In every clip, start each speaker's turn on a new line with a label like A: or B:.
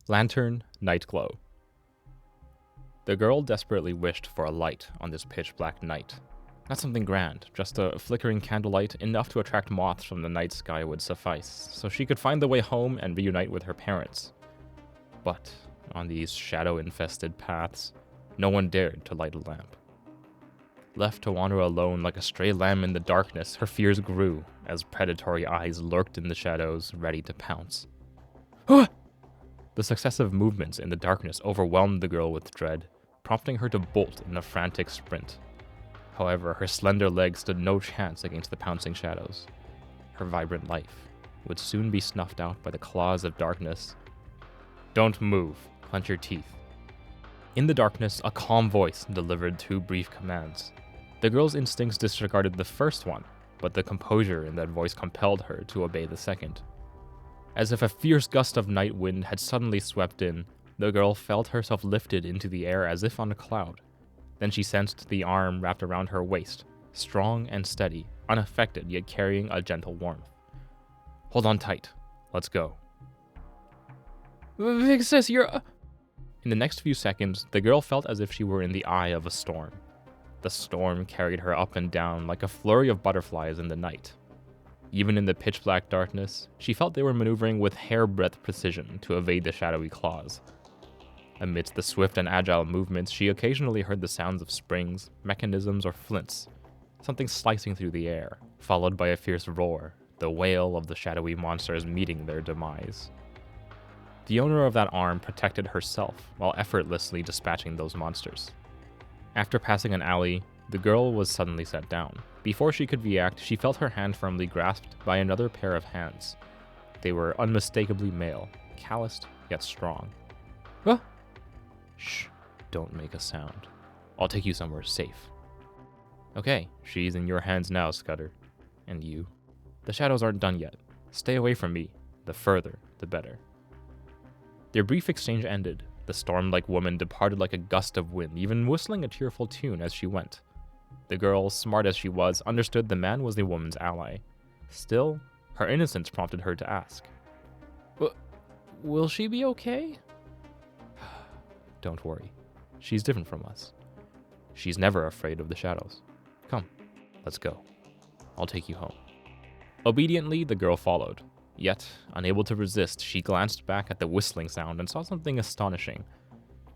A: Lantern, Nightglow. The girl desperately wished for a light on this pitch-black night. Not something grand, just a flickering candlelight enough to attract moths from the night sky would suffice, so she could find the way home and reunite with her parents. But on these shadow-infested paths, no one dared to light a lamp. Left to wander alone like a stray lamb in the darkness, her fears grew as predatory eyes lurked in the shadows, ready to pounce. Ah! The successive movements in the darkness overwhelmed the girl with dread, prompting her to bolt in a frantic sprint. However, her slender legs stood no chance against the pouncing shadows. Her vibrant life would soon be snuffed out by the claws of darkness. Don't move, clench your teeth. In the darkness, a calm voice delivered two brief commands. The girl's instincts disregarded the first one, but the composure in that voice compelled her to obey the second. As if a fierce gust of night wind had suddenly swept in, the girl felt herself lifted into the air as if on a cloud. Then she sensed the arm wrapped around her waist, strong and steady, unaffected yet carrying a gentle warmth. Hold on tight. Let's go. Big sis, you're... In the next few seconds, the girl felt as if she were in the eye of a storm. The storm carried her up and down like a flurry of butterflies in the night. Even in the pitch-black darkness, she felt they were maneuvering with hair-breadth precision to evade the shadowy claws. Amidst the swift and agile movements, she occasionally heard the sounds of springs, mechanisms, or flints, something slicing through the air, followed by a fierce roar, the wail of the shadowy monsters meeting their demise. The owner of that arm protected herself while effortlessly dispatching those monsters. After passing an alley, the girl was suddenly set down. Before she could react, she felt her hand firmly grasped by another pair of hands. They were unmistakably male, calloused yet strong. Huh? Shh, don't make a sound. I'll take you somewhere safe. Okay, she's in your hands now, Scudder. And you? The shadows aren't done yet. Stay away from me. The further, the better. Their brief exchange ended. The storm-like woman departed like a gust of wind, even whistling a cheerful tune as she went. The girl, smart as she was, understood the man was the woman's ally. Still, her innocence prompted her to ask. Will she be okay? Don't worry. She's different from us. She's never afraid of the shadows. Come, let's go. I'll take you home. Obediently, the girl followed. Yet, unable to resist, she glanced back at the whistling sound and saw something astonishing.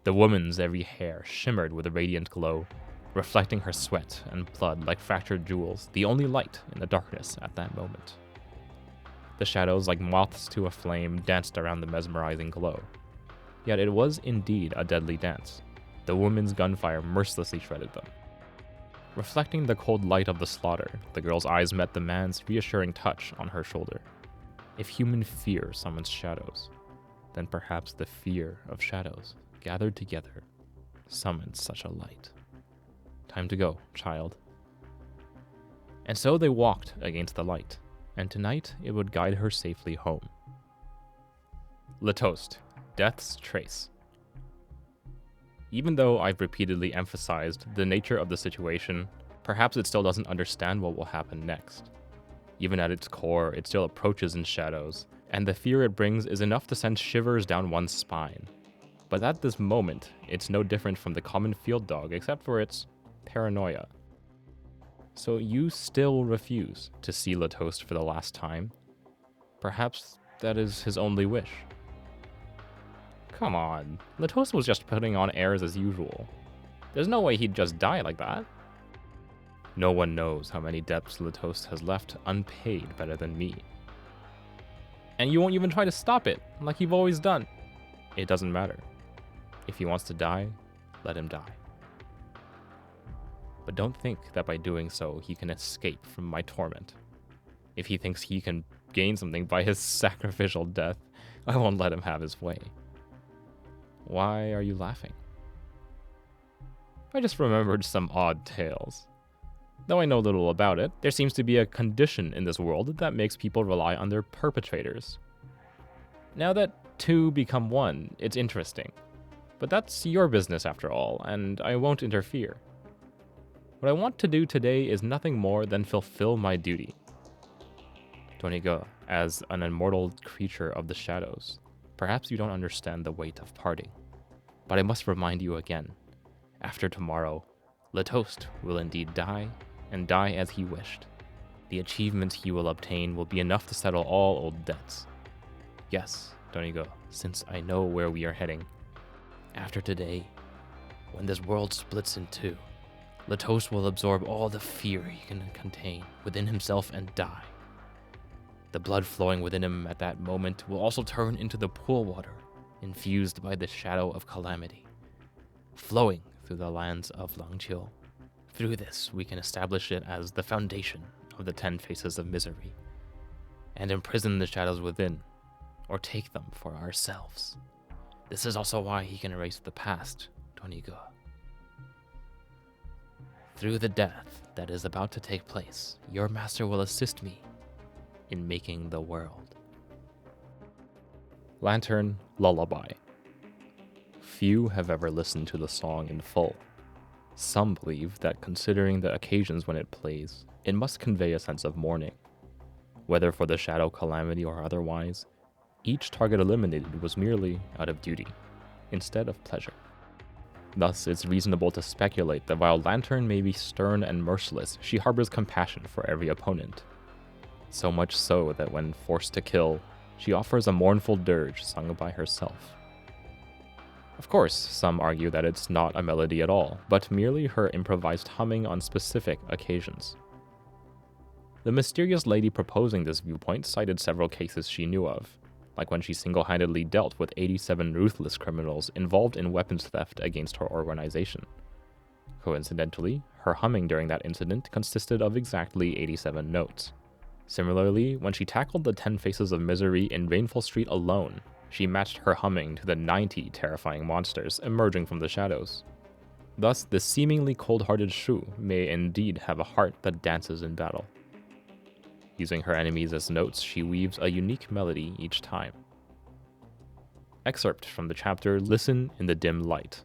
A: The woman's every hair shimmered with a radiant glow, reflecting her sweat and blood like fractured jewels, the only light in the darkness at that moment. The shadows, like moths to a flame, danced around the mesmerizing glow. Yet it was indeed a deadly dance. The woman's gunfire mercilessly shredded them. Reflecting the cold light of the slaughter, the girl's eyes met the man's reassuring touch on her shoulder. If human fear summons shadows, then perhaps the fear of shadows, gathered together, summons such a light. Time to go, child. And so they walked against the light, and tonight it would guide her safely home. Litost, Death's Trace. Even though I've repeatedly emphasized the nature of the situation, perhaps it still doesn't understand what will happen next. Even at its core, it still approaches in shadows, and the fear it brings is enough to send shivers down one's spine. But at this moment, it's no different from the common field dog except for its paranoia. So you still refuse to see Litost for the last time? Perhaps that is his only wish. Come on, Litost was just putting on airs as usual. There's no way he'd just die like that. No one knows how many debts Litost has left unpaid better than me. And you won't even try to stop it, like you've always done. It doesn't matter. If he wants to die, let him die. But don't think that by doing so, he can escape from my torment. If he thinks he can gain something by his sacrificial death, I won't let him have his way. Why are you laughing? I just remembered some odd tales. Though I know little about it, there seems to be a condition in this world that makes people rely on their perpetrators. Now that two become one, it's interesting. But that's your business after all, and I won't interfere. What I want to do today is nothing more than fulfill my duty. Doniga, as an immortal creature of the shadows, Perhaps you don't understand the weight of parting, but I must remind you again. After tomorrow, Litost will indeed die, and die as he wished. The achievements he will obtain will be enough to settle all old debts. Yes, Donigo, since I know where we are heading. After today, when this world splits in two, Litost will absorb all the fear he can contain within himself and die. The blood flowing within him at that moment will also turn into the pool water, infused by the shadow of calamity, flowing through the lands of Langqiu. Through this, we can establish it as the foundation of the 10 faces of misery, and imprison the shadows within, or take them for ourselves. This is also why he can erase the past, Donigo. Through the death that is about to take place, your master will assist me in making the world. Lantern Lullaby. Few have ever listened to the song in full. Some believe that considering the occasions when it plays, it must convey a sense of mourning. Whether for the shadow calamity or otherwise, each target eliminated was merely out of duty, instead of pleasure. Thus, it's reasonable to speculate that while Lantern may be stern and merciless, she harbors compassion for every opponent. So much so that when forced to kill, she offers a mournful dirge sung by herself. Of course, some argue that it's not a melody at all, but merely her improvised humming on specific occasions. The mysterious lady proposing this viewpoint cited several cases she knew of, like when she single-handedly dealt with 87 ruthless criminals involved in weapons theft against her organization. Coincidentally, her humming during that incident consisted of exactly 87 notes. Similarly, when she tackled the 10 faces of misery in Rainfall Street alone, she matched her humming to the 90 terrifying monsters emerging from the shadows. Thus, the seemingly cold-hearted Shu may indeed have a heart that dances in battle. Using her enemies as notes, she weaves a unique melody each time. Excerpt from the chapter Listen in the Dim Light.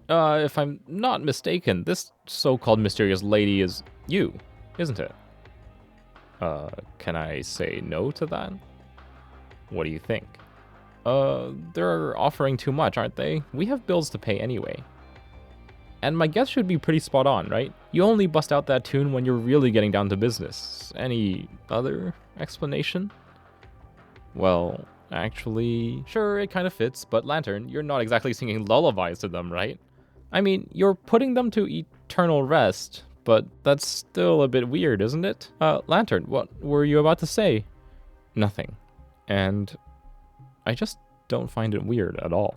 A: If I'm not mistaken, this so-called mysterious lady is you, isn't it? Can I say no to that? What do you think? They're offering too much, aren't they? We have bills to pay anyway. And my guess should be pretty spot on, right? You only bust out that tune when you're really getting down to business. Any other explanation? Well, actually, sure, it kind of fits, but Lantern, you're not exactly singing lullabies to them, right? I mean, you're putting them to eternal rest, but that's still a bit weird, isn't it? Lantern, what were you about to say? Nothing. And I just don't find it weird at all.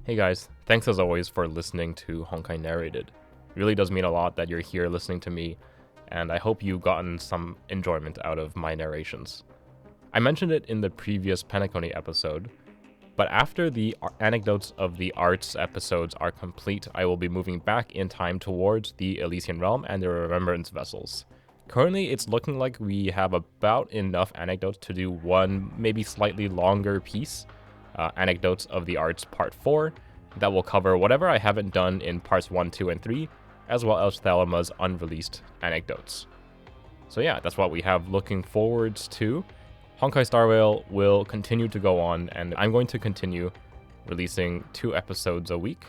A: Hey guys, thanks as always for listening to Honkai Narrated. It really does mean a lot that you're here listening to me, and I hope you've gotten some enjoyment out of my narrations. I mentioned it in the previous Penacony episode, but after the Anecdotes of the Arts episodes are complete, I will be moving back in time towards the Elysian Realm and the Remembrance Vessels. Currently, it's looking like we have about enough anecdotes to do one, maybe slightly longer piece, Anecdotes of the Arts Part 4, that will cover whatever I haven't done in Parts 1, 2, and 3, as well as Thelema's unreleased anecdotes. So yeah, that's what we have looking forwards to. Honkai Star Rail will continue to go on, and I'm going to continue releasing 2 episodes a week,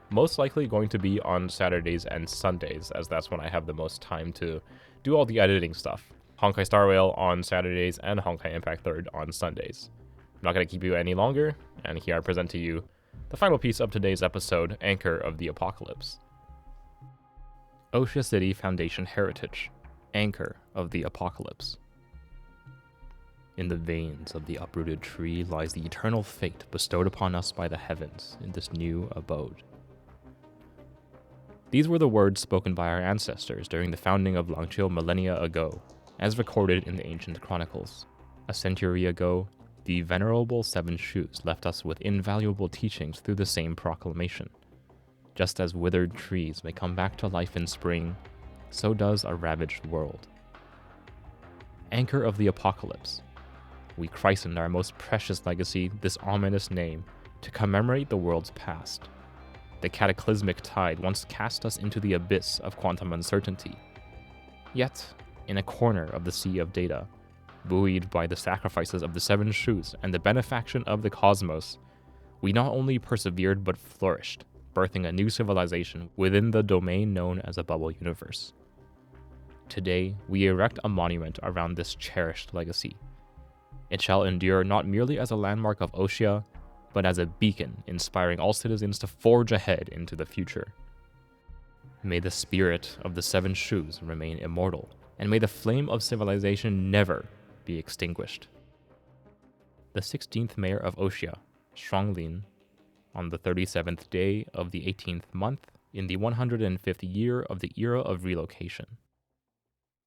A: most likely going to be on Saturdays and Sundays, as that's when I have the most time to do all the editing stuff. Honkai Star Rail on Saturdays and Honkai Impact 3rd on Sundays. I'm not going to keep you any longer, and here I present to you the final piece of today's episode, Anchor of the Apocalypse. Oxia City Foundation Heritage, Anchor of the Apocalypse. In the veins of the uprooted tree lies the eternal fate bestowed upon us by the heavens in this new abode. These were the words spoken by our ancestors during the founding of Langqiu millennia ago, as recorded in the ancient chronicles. A century ago, the venerable Seven Shus left us with invaluable teachings through the same proclamation. Just as withered trees may come back to life in spring, so does a ravaged world. Anchor of the Apocalypse. We christened our most precious legacy this ominous name to commemorate the world's past. The cataclysmic tide once cast us into the abyss of quantum uncertainty. Yet, in a corner of the sea of data, Buoyed by the sacrifices of the Seven Shus and the benefaction of the cosmos, we not only persevered but flourished, birthing a new civilization within the domain known as a bubble universe. Today, we erect a monument around this cherished legacy. It shall endure not merely as a landmark of Oxia, but as a beacon inspiring all citizens to forge ahead into the future. May the spirit of the Seven Shus remain immortal, and may the flame of civilization never be extinguished. The 16th Mayor of Oxia, Stronglin, on the 37th day of the 18th month, in the 105th year of the era of relocation.